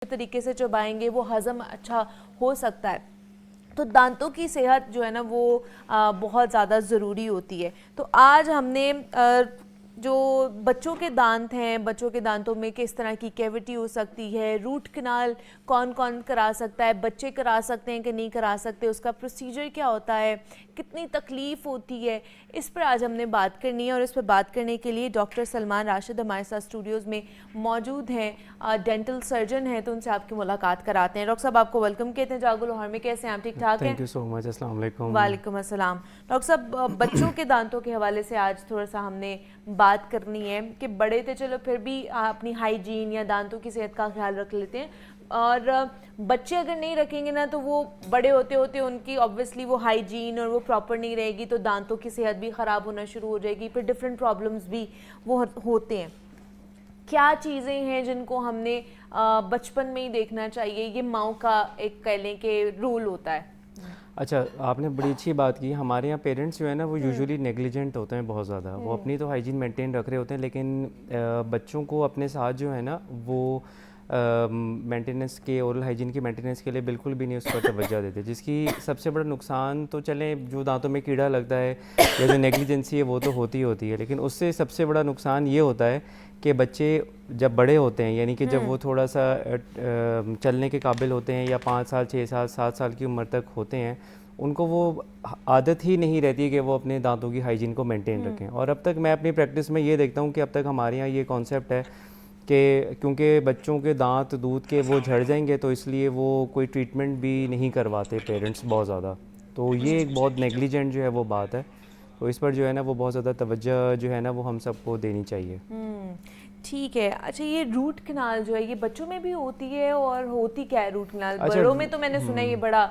तरीके से चबाएंगे वो हज़म अच्छा हो सकता है। तो दांतों की सेहत जो है ना वो बहुत ज़्यादा ज़रूरी होती है। तो आज हमने जो बच्चों के दांत हैं, बच्चों के दांतों में किस तरह की कैविटी हो सकती है, रूट कनाल कौन कौन करा सकता है, बच्चे करा सकते हैं कि नहीं करा सकते, उसका प्रोसीजर क्या होता है, कितनी तकलीफ़ होती है, इस पर आज हमने बात करनी है। और इस पर बात करने के लिए डॉक्टर सलमान राशिद हमारे साथ स्टूडियोज़ में मौजूद हैं, डेंटल सर्जन हैं, तो उनसे आपकी मुलाकात कराते हैं। डॉक्टर साहब आपको वेलकम कहते हैं जागो लाहौर में। कैसे हैं आप? ठीक ठाक हैं? Thank you so much. अस्सलाम वालेकुम। वालेकुम अस्सलाम। डॉक्टर साहब, बच्चों के दांतों के हवाले से आज थोड़ा सा हमने बात करनी है कि बड़े थे चलो फिर भी अपनी हाइजीन या दांतों की सेहत का ख्याल रख लेते हैं, और बच्चे अगर नहीं रखेंगे ना तो वो बड़े होते होते उनकी ऑब्वियसली वो हाइजीन और वो प्रॉपर नहीं रहेगी, तो दांतों की सेहत भी ख़राब होना शुरू हो जाएगी, फिर डिफरेंट प्रॉब्लम्स भी वो होते हैं। क्या चीज़ें हैं जिनको हमने बचपन में ही देखना चाहिए? ये माँ का एक कह लें कि रोल होता है। अच्छा, आपने बड़ी अच्छी बात की। हमारे यहाँ पेरेंट्स जो है ना वो यूजुअली नेग्लिजेंट होते हैं बहुत ज़्यादा। वो अपनी तो हाइजीन मेंटेन रख रहे होते हैं, लेकिन बच्चों को अपने साथ जो है ना वो मेंटेनेंस के, ओरल हाइजीन की मेंटेनेंस के लिए बिल्कुल भी नहीं उस पर तवज्जो देते, जिसकी सबसे बड़ा नुकसान तो चले जो दांतों में कीड़ा लगता है या जो नेग्लिजेंसी है वो तो होती होती है, लेकिन उससे सबसे बड़ा नुकसान ये होता है कि बच्चे जब बड़े होते हैं, यानी कि जब वो थोड़ा सा चलने के काबिल होते हैं या 5 साल 6 साल 7 साल की उम्र तक होते हैं, उनको वो आदत ही नहीं रहती है कि वो अपने दांतों की हाइजीन को मेंटेन रखें। और अब तक मैं अपनी प्रैक्टिस में ये देखता हूँ कि अब तक हमारे यहाँ ये कॉन्सेप्ट है कि क्योंकि बच्चों के दांत दूध के वो झड़ जाएंगे, तो इसलिए वो कोई ट्रीटमेंट भी नहीं करवाते पेरेंट्स बहुत ज़्यादा। तो ये एक बहुत नेग्लिजेंट जो है वो बात है। तो इस पर जो है ना वो बहुत ज़्यादा तवज्जो जो है ना वो हम सबको देनी चाहिए। ठीक है। अच्छा, ये रूट कनाल जो है ये बच्चों में भी होती है, और होती क्या है रूट कनाल? अच्छा। बड़ों में तो मैंने सुना है ये बड़ा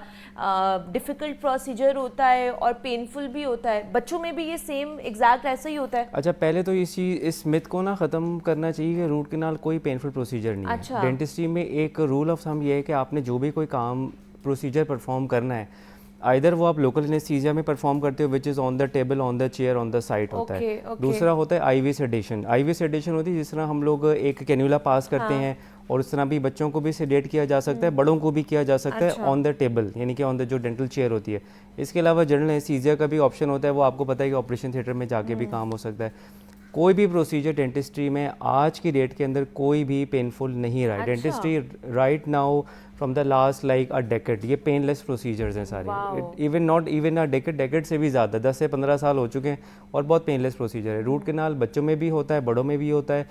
डिफ़िकल्ट प्रोसीजर होता है और पेनफुल भी होता है, बच्चों में भी ये सेम एग्जैक्ट ऐसा ही होता है? अच्छा, पहले तो इस मिथ को ना ख़त्म करना चाहिए कि रूट कनाल कोई पेनफुल प्रोसीजर नहीं है। अच्छा। डेंटिस्ट्री में एक रूल ऑफ थंब ये है कि आपने जो भी कोई काम प्रोसीजर परफॉर्म करना है, आइदर वो आप लोकल एनेस्थीसिया में परफॉर्म करते हो, which is on the table, on the chair, on the side होता है। दूसरा होता है आईवी सेडेशन। आईवी सेडेशन होती है जिस तरह हम लोग एक कैन्यूला पास करते हैं, और उस तरह भी बच्चों को भी सेडेट किया जा सकता है, बड़ों को भी किया जा सकता है ऑन द टेबल, यानी कि ऑन द जो डेंटल चेयर होती है। इसके अलावा जनरल एनेस्थीसिया का भी ऑप्शन होता है, वो आपको पता है कि ऑपरेशन थिएटर में जाके भी काम हो सकता है। कोई भी प्रोसीजर डेंटिस्ट्री में आज की डेट के अंदर कोई भी पेनफुल नहीं रहा है। Dentistry right now from the last like a decade ये पेनलेस प्रोसीजर्स हैं सारे। Even not even a decade से भी ज़्यादा 10 से 15 साल हो चुके हैं, और बहुत पेनलेस प्रोसीजर है। रूट कनाल बच्चों में भी होता है, बड़ों में भी होता है।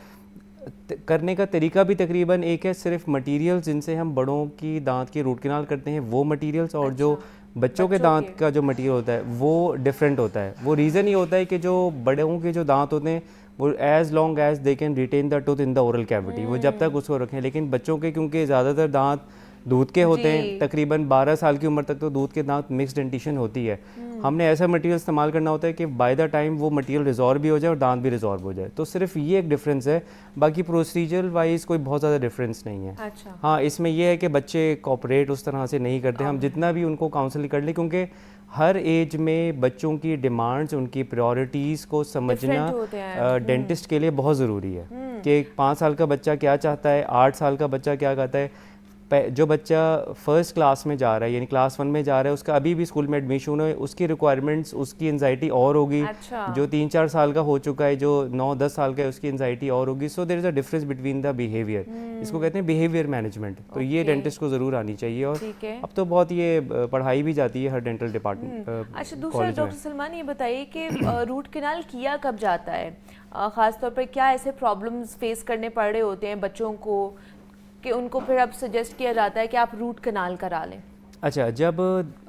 करने का तरीका भी तकरीबन एक है, सिर्फ मटेरियल्स जिनसे हम बड़ों की दांत की रूट कनाल करते हैं वो मटेरियल्स, और जो बच्चों के दांत का जो मटेरियल होता है वो डिफरेंट होता है। वो रीज़न ये होता है कि जो बड़ों के जो दांत होते हैं वो as long as they can retain the tooth in the oral cavity, वो जब तक उसको रखें। लेकिन बच्चों के क्योंकि ज़्यादातर दांत दूध के होते हैं, तकरीबन 12 साल की उम्र तक तो दूध के दांत मिक्स डेंटिशन होती है। हमने ऐसा मटेरियल इस्तेमाल करना होता है कि बाय द टाइम वो मटेरियल रिजॉर्व भी हो जाए और दांत भी रिजॉर्व हो जाए। तो सिर्फ ये एक डिफरेंस है, बाकी प्रोसीजर वाइज कोई बहुत ज़्यादा डिफरेंस नहीं है। अच्छा। हाँ, इसमें यह है कि बच्चे कॉपरेट उस तरह से नहीं करते, हम जितना भी उनको काउंसिल कर लें, क्योंकि हर एज में बच्चों की डिमांड्स, उनकी प्रायोरिटीज़ को समझना डेंटिस्ट के लिए बहुत ज़रूरी है कि 5 साल का बच्चा क्या चाहता है, 8 साल का बच्चा क्या चाहता है। जो बच्चा फर्स्ट क्लास में जा रहा है यानी क्लास 1 में जा रहा है, उसका अभी भी स्कूल में एडमिशन है, उसकी रिक्वायरमेंट्स, उसकी एंजाइटी और होगी। अच्छा। जो 3-4 साल का हो चुका है, जो 9-10 साल का है, उसकी एंजाइटी और होगी। So there is a difference between the behaviour. इसको कहते हैं बिहेवियर मैनेजमेंट। तो ये डेंटिस्ट को ज़रूर आनी चाहिए, और अब तो बहुत ये पढ़ाई भी जाती है हर डेंटल डिपार्टमेंट। अच्छा, दूसरा डॉक्टर सलमान ये बताइए कि रूट कनाल किया कब जाता है? ख़ासतौर पर क्या ऐसे प्रॉब्लम्स फेस करने पड़ रहे होते हैं बच्चों को कि उनको फिर अब सजेस्ट किया जाता है कि आप रूट कनाल करा लें? अच्छा, जब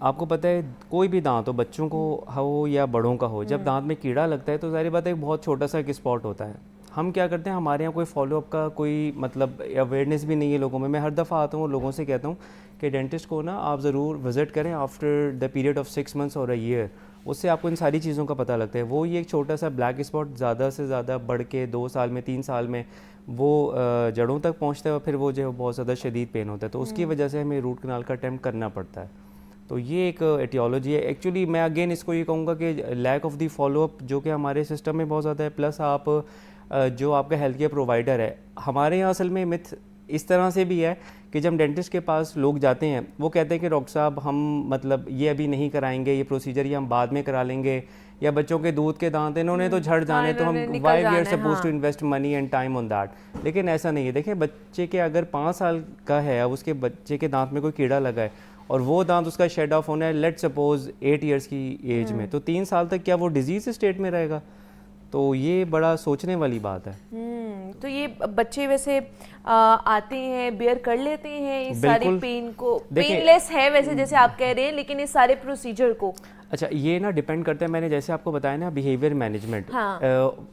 आपको पता है कोई भी दांत हो, बच्चों को हो या बड़ों का हो, जब दांत में कीड़ा लगता है तो ज़ाहिर बात है एक बहुत छोटा सा एक स्पॉट होता है। हम क्या करते हैं, हमारे यहाँ कोई फॉलोअप का कोई मतलब अवेयरनेस भी नहीं है लोगों में। मैं हर दफ़ा आता हूँ और लोगों से कहता हूँ कि डेंटिस्ट को ना आप ज़रूर विज़िट करें after the period of 6 months और अ ईयर। उससे आपको इन सारी चीज़ों का पता लगता है। वो ये एक छोटा सा ब्लैक स्पॉट ज़्यादा से ज़्यादा बढ़ के 2 साल में 3 साल में वो जड़ों तक पहुँचता है, और फिर वो जो है बहुत ज़्यादा शदीद पेन होता है। तो उसकी वजह से हमें रूट कनाल का अटैम्प्ट करना पड़ता है। तो ये एक एटियोलॉजी है। एक्चुअली मैं अगेन इसको ये कहूँगा कि लैक ऑफ द फॉलोअप जो कि हमारे सिस्टम में बहुत ज़्यादा है, प्लस आप जो आपका हेल्थ केयर प्रोवाइडर है, हमारे यहाँ असल में मिथ इस तरह से भी है कि जब डेंटिस्ट के पास लोग जाते हैं वो कहते हैं कि डॉक्टर साहब हम मतलब ये अभी नहीं कराएंगे, ये प्रोसीजर ये हम बाद में करा लेंगे, या बच्चों के दूध के दांत इन्होंने तो झड़ जाने, तो हम why we are supposed to invest money and time on that. लेकिन ऐसा नहीं है। देखिए बच्चे के अगर 5 साल का है, अब उसके बच्चे के दांत में कोई कीड़ा लगा है और वो दांत उसका शेड ऑफ होना है लेट सपोज 8 इयर्स की एज में, तो 3 साल तक क्या वो डिजीज स्टेट में रहेगा? तो ये बड़ा सोचने वाली बात है। तो ये बच्चे वैसे आते हैं, बेयर कर लेते हैं इस सारे पेन को, पेनलेस है वैसे जैसे आप कह रहे हैं, लेकिन इस सारे प्रोसीजर को? अच्छा, ये ना डिपेंड करता है, मैंने जैसे आपको बताया ना behaviour management,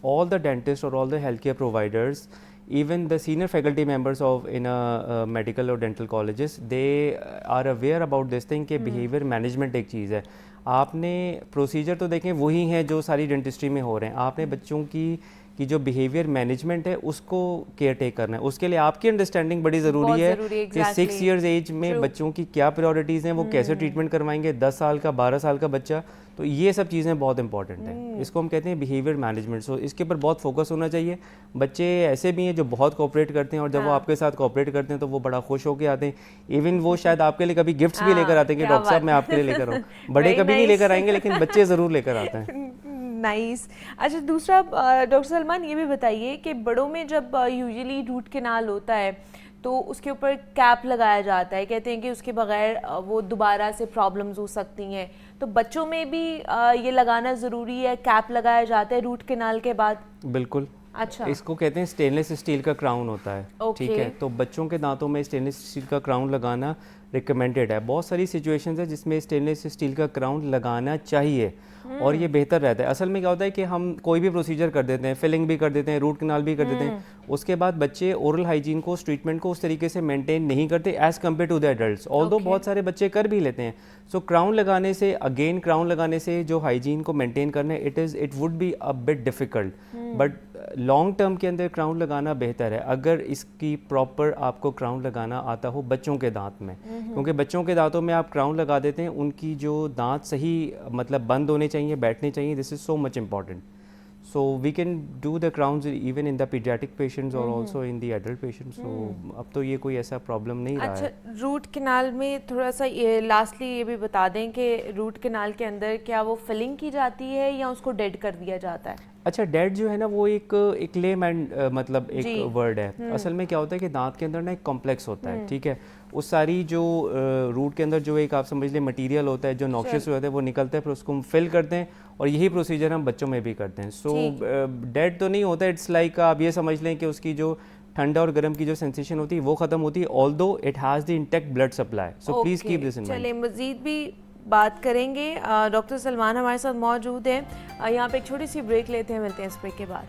all the dentist और all the health care providers, even the senior faculty members of in a medical or dental colleges, they are aware about this thing कि behavior management एक चीज़ है। आपने प्रोसीजर तो देखें वही हैं जो सारी डेंटिस्ट्री में हो रहे हैं, आपने बच्चों की जो बिहेवियर मैनेजमेंट है उसको केयर टेक करना है। उसके लिए आपकी अंडरस्टैंडिंग बड़ी ज़रूरी है कि 6 इयर्स एज में बच्चों की क्या प्रायोरिटीज़ हैं, वो कैसे ट्रीटमेंट करवाएंगे, 10 साल का 12 साल का बच्चा, तो ये सब चीज़ें बहुत इंपॉर्टेंट हैं। इसको हम कहते हैं बिहेवियर मैनेजमेंट। सो इसके ऊपर बहुत फोकस होना चाहिए। बच्चे ऐसे भी हैं जो बहुत कोऑपरेट करते हैं और जब वो आपके साथ कोऑपरेट करते हैं तो वो बड़ा खुश होकर आते हैं। इवन वो शायद आपके लिए कभी गिफ्ट्स भी लेकर आते हैं कि डॉक्टर साहब मैं आपके लिए लेकर आऊँ। बड़े कभी नहीं लेकर आएंगे लेकिन बच्चे ज़रूर लेकर आते हैं। नाइस। अच्छा, दूसरा डॉक्टर सलमान ये भी बताइए कि बड़ों में जब यूजुअली रूट कैनाल होता है तो उसके ऊपर कैप लगाया जाता है, कहते हैं कि उसके बगैर वो दोबारा से प्रॉब्लम्स हो सकती हैं, तो बच्चों में भी ये लगाना ज़रूरी है, कैप लगाया जाता है रूट कैनाल के बाद? बिल्कुल। अच्छा, इसको कहते हैं स्टेनलेस स्टील का क्राउन होता है, ठीक है, तो बच्चों के दांतों में स्टेनलेस स्टील का क्राउन लगाना रिकमेंडेड है। बहुत सारी सिचुएशंस है जिसमें स्टेनलेस स्टील का क्राउन लगाना चाहिए और ये बेहतर रहता है। असल में क्या होता है कि हम कोई भी प्रोसीजर कर देते हैं, फिलिंग भी कर देते हैं, रूट कैनाल भी कर देते हैं, उसके बाद बच्चे ओरल हाइजीन को, उस ट्रीटमेंट को उस तरीके से मेंटेन नहीं करते as compare to the adults, although बहुत सारे बच्चे कर भी लेते हैं। सो क्राउन लगाने से, अगेन क्राउन लगाने से जो हाइजीन को मेंटेन करना है, it would be a bit difficult, but long term के अंदर क्राउन लगाना बेहतर है अगर इसकी प्रॉपर आपको क्राउन लगाना आता हो बच्चों के दांत में, क्योंकि बच्चों के दांतों में आप क्राउन लगा देते हैं, उनकी जो दांत सही मतलब बंद होने चाहिए, बैठने चाहिए, this is so much important. So we can do the crowns even in the pediatric patients or also in the adult patients. So अब तो ये कोई ऐसा प्रॉब्लम नहीं रहा है। अच्छा, रूट कैनाल में थोड़ा सा लास्टली ये भी बता दें कि रूट कैनाल के अंदर क्या वो फिलिंग की जाती है या उसको डेड कर दिया जाता है? अच्छा, डेड जो है ना वो एक लेमैन मतलब एक वर्ड है। असल में क्या होता है कि दांत के अंदर ना एक कॉम्प्लेक्स होता है, ठीक है, उस सारी जो रूट के अंदर जो एक आप समझ लें मटेरियल होता है जो नॉक्शियस होता है वो निकलता है, फिर उसको हम फिल करते हैं और यही प्रोसीजर हम बच्चों में भी करते हैं। सो डेड तो नहीं होता, इट्स लाइक आप ये समझ लें कि उसकी जो ठंडा और गर्म की जो सेंसेशन होती है वो खत्म होती है, although it has the intact blood supply. So please keep this in mind. चलिए मज़ीद भी बात करेंगे। डॉक्टर सलमान हमारे साथ मौजूद हैं। यहाँ पे एक छोटी सी ब्रेक लेते हैं, मिलते हैं इस ब्रेक के बाद।